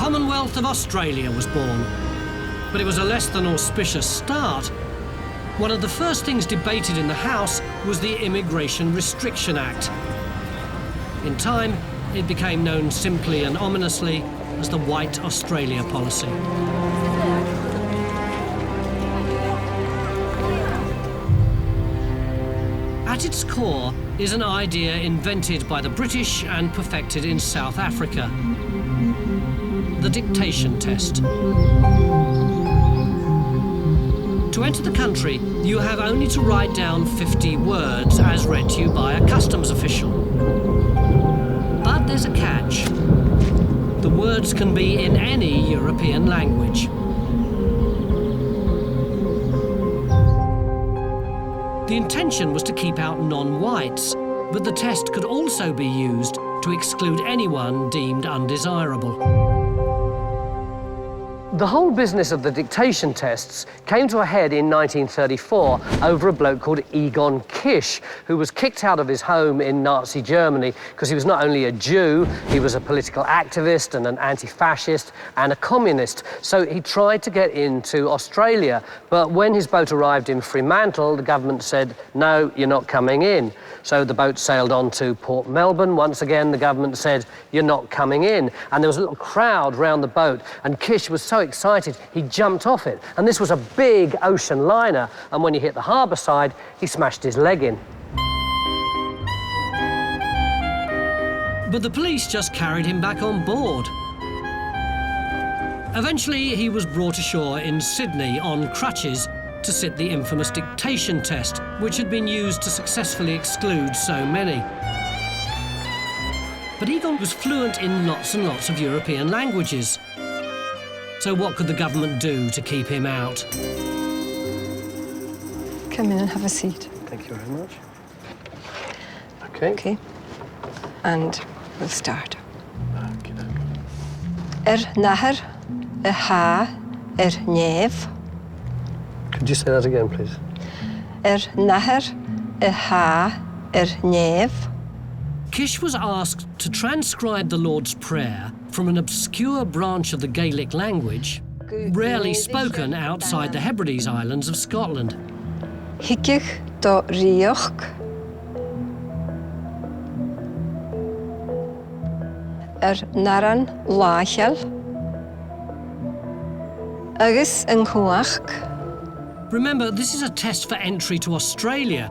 Commonwealth of Australia was born. But it was a less than auspicious start. One of the first things debated in the House was the Immigration Restriction Act. In time, it became known simply and ominously as the White Australia policy. At its core is an idea invented by the British and perfected in South Africa: the dictation test. To enter the country, you have only to write down 50 words as read to you by a customs official. But there's a catch. The words can be in any European language. The intention was to keep out non-whites, but the test could also be used to exclude anyone deemed undesirable. The whole business of the dictation tests came to a head in 1934 over a bloke called Egon Kisch, who was kicked out of his home in Nazi Germany because he was not only a Jew, he was a political activist and an anti-fascist and a communist. So he tried to get into Australia, but when his boat arrived in Fremantle, the government said, no, you're not coming in. So the boat sailed on to Port Melbourne. Once again, the government said, you're not coming in. And there was a little crowd round the boat, and Kisch was so excited, he jumped off it. And this was a big ocean liner, and when he hit the harbour side, he smashed his leg in. But the police just carried him back on board. Eventually, he was brought ashore in Sydney on crutches to sit the infamous dictation test, which had been used to successfully exclude so many. But Egon was fluent in lots and lots of European languages. So what could the government do to keep him out? Come in and have a seat. Thank you very much. Okay. Okay. And we'll start. Okay. Nahar, ha, nef. Could you say that again, please? Nahar, ha, nef. Kisch was asked to transcribe the Lord's Prayer from an obscure branch of the Gaelic language, rarely spoken outside the Hebrides Islands of Scotland. Hickich do rioch. Naran lachel. Agus yn chwach. Remember, this is a test for entry to Australia.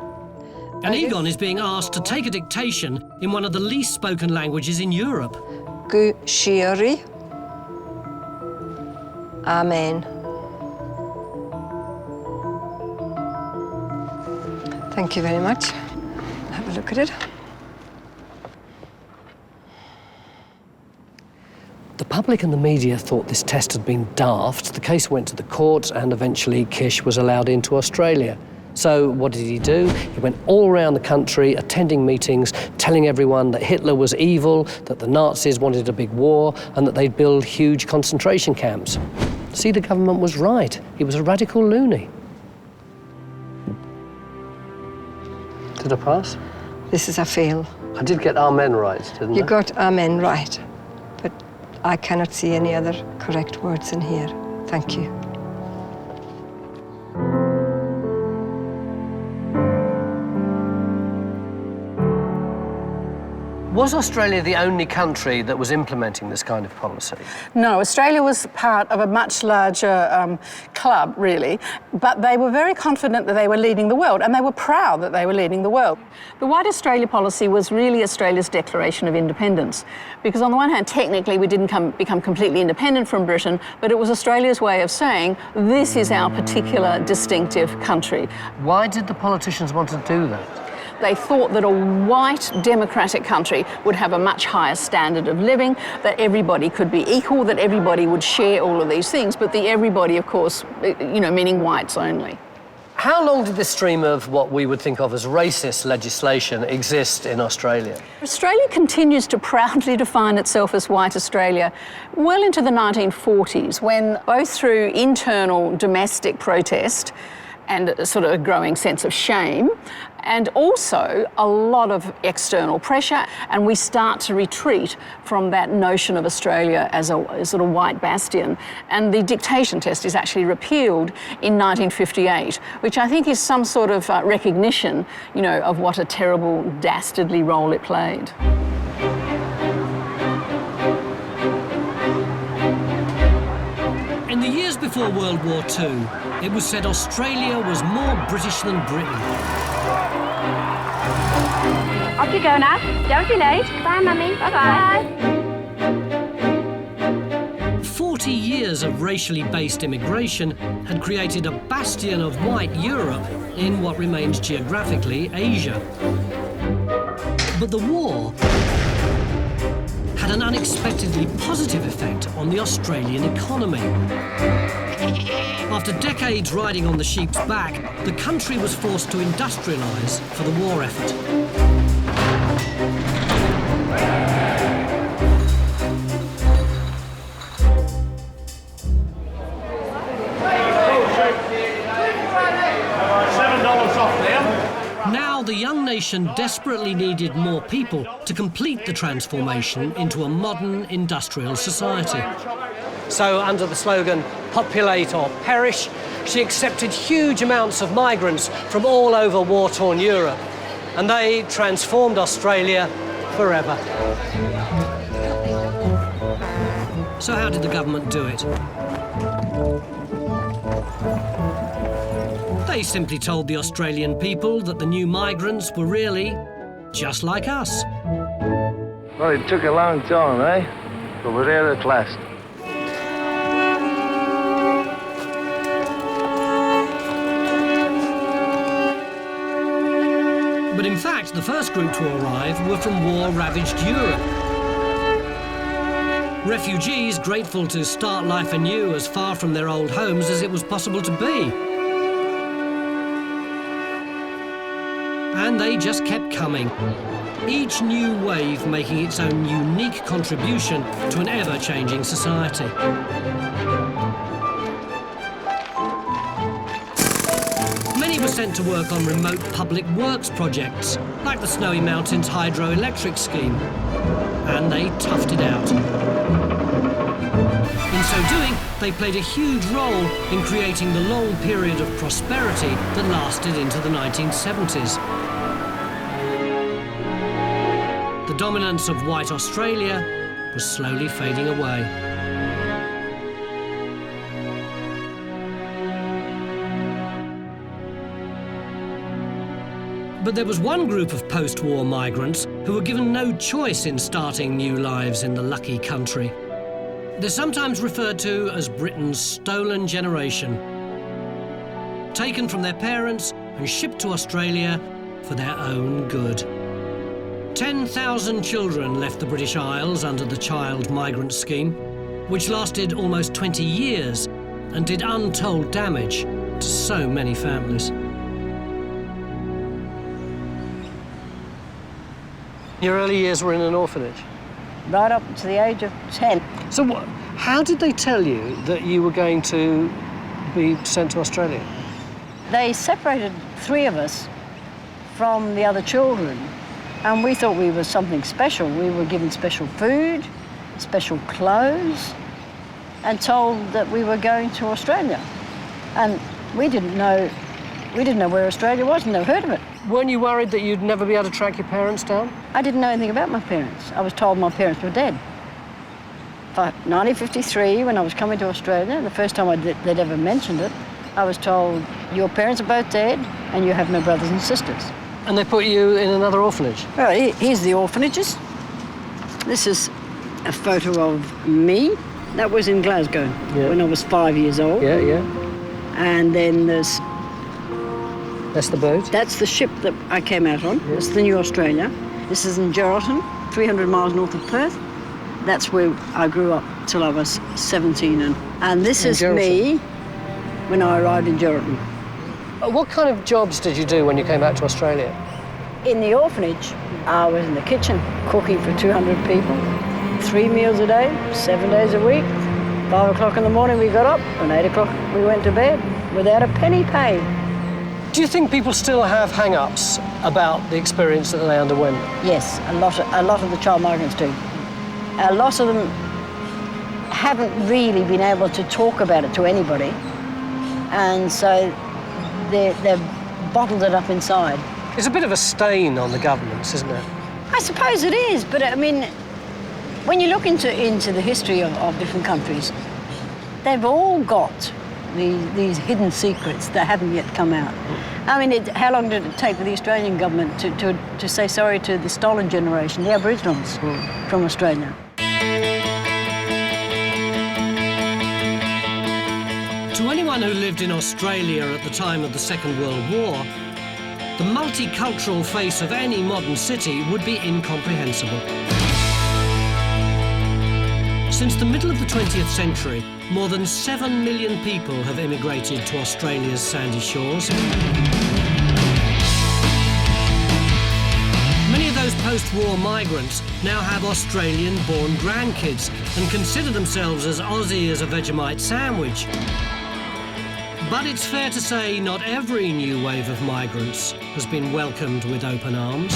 And Egon is being asked to take a dictation in one of the least spoken languages in Europe. Gu shiori. Amen. Thank you very much. Have a look at it. The public and the media thought this test had been daft. The case went to the courts and eventually Kisch was allowed into Australia. So what did he do? He went all around the country, attending meetings, telling everyone that Hitler was evil, that the Nazis wanted a big war, and that they'd build huge concentration camps. See, the government was right. He was a radical loony. Did I pass? This is a fail. I did get amen right, didn't I? You got amen right, but I cannot see any other correct words in here. Thank you. Was Australia the only country that was implementing this kind of policy? No, Australia was part of a much larger club, really, but they were very confident that they were leading the world, and they were proud that they were leading the world. The White Australia policy was really Australia's declaration of independence, because on the one hand, technically, we didn't become completely independent from Britain, but it was Australia's way of saying, this is our particular distinctive country. Why did the politicians want to do that? They thought that a white democratic country would have a much higher standard of living, that everybody could be equal, that everybody would share all of these things, but the everybody, of course, meaning whites only. How long did this stream of what we would think of as racist legislation exist in Australia? Australia continues to proudly define itself as White Australia well into the 1940s, when both through internal domestic protest and a sort of a growing sense of shame, and also a lot of external pressure, and we start to retreat from that notion of Australia as a sort of white bastion. And the dictation test is actually repealed in 1958, which I think is some sort of recognition, you know, of what a terrible, dastardly role it played. In the years before World War II, it was said Australia was more British than Britain. Off you go now. Don't be late. Bye, Mummy. Bye-bye. 40 years of racially based immigration had created a bastion of white Europe in what remains geographically Asia. But the war had an unexpectedly positive effect on the Australian economy. After decades riding on the sheep's back, the country was forced to industrialise for the war effort. Now the young nation desperately needed more people to complete the transformation into a modern industrial society. So under the slogan, populate or perish, she accepted huge amounts of migrants from all over war-torn Europe, and they transformed Australia forever. So how did the government do it? They simply told the Australian people that the new migrants were really just like us. Well, it took a long time, eh? But we're there at last. But in fact, the first group to arrive were from war-ravaged Europe. Refugees grateful to start life anew as far from their old homes as it was possible to be. And they just kept coming, each new wave making its own unique contribution to an ever-changing society. Many were sent to work on remote public works projects, like the Snowy Mountains hydroelectric scheme, and they toughed it out. In so doing, they played a huge role in creating the long period of prosperity that lasted into the 1970s. The dominance of white Australia was slowly fading away. But there was one group of post-war migrants who were given no choice in starting new lives in the lucky country. They're sometimes referred to as Britain's stolen generation. Taken from their parents and shipped to Australia for their own good. 10,000 children left the British Isles under the Child Migrant Scheme, which lasted almost 20 years and did untold damage to so many families. Your early years were in an orphanage? Right up to the age of 10. So how did they tell you that you were going to be sent to Australia? They separated 3 of us from the other children, and we thought we were something special. We were given special food, special clothes, and told that we were going to Australia. And we didn't know where Australia was, never heard of it. Weren't you worried that you'd never be able to track your parents down? I didn't know anything about my parents. I was told my parents were dead. But 1953, when I was coming to Australia, the first time they'd ever mentioned it, I was told, your parents are both dead and you have no brothers and sisters. And they put you in another orphanage? Well, here's the orphanages. This is a photo of me. That was in Glasgow when I was 5 years old. Yeah, yeah. And then there's... That's the boat? That's the ship that I came out on. Yeah. It's the New Australia. This is in Geraldton, 300 miles north of Perth. That's where I grew up till I was 17. And this is me when I arrived in Geraldton. What kind of jobs did you do when you came back to Australia? In the orphanage, I was in the kitchen, cooking for 200 people. 3 meals a day, 7 days a week. 5 o'clock in the morning we got up, and 8 o'clock we went to bed without a penny paid. Do you think people still have hang-ups about the experience that they underwent? Yes, a lot of the child migrants do. A lot of them haven't really been able to talk about it to anybody, and so they've bottled it up inside. It's a bit of a stain on the governments, isn't it? I suppose it is, but I mean, when you look into the history of different countries, they've all got these hidden secrets that haven't yet come out. I mean, how long did it take for the Australian government to say sorry to the stolen generation, the Aboriginals from Australia? To anyone who lived in Australia at the time of the Second World War, the multicultural face of any modern city would be incomprehensible. Since the middle of the 20th century, more than 7 million people have immigrated to Australia's sandy shores. Many of those post-war migrants now have Australian-born grandkids and consider themselves as Aussie as a Vegemite sandwich. But it's fair to say not every new wave of migrants has been welcomed with open arms.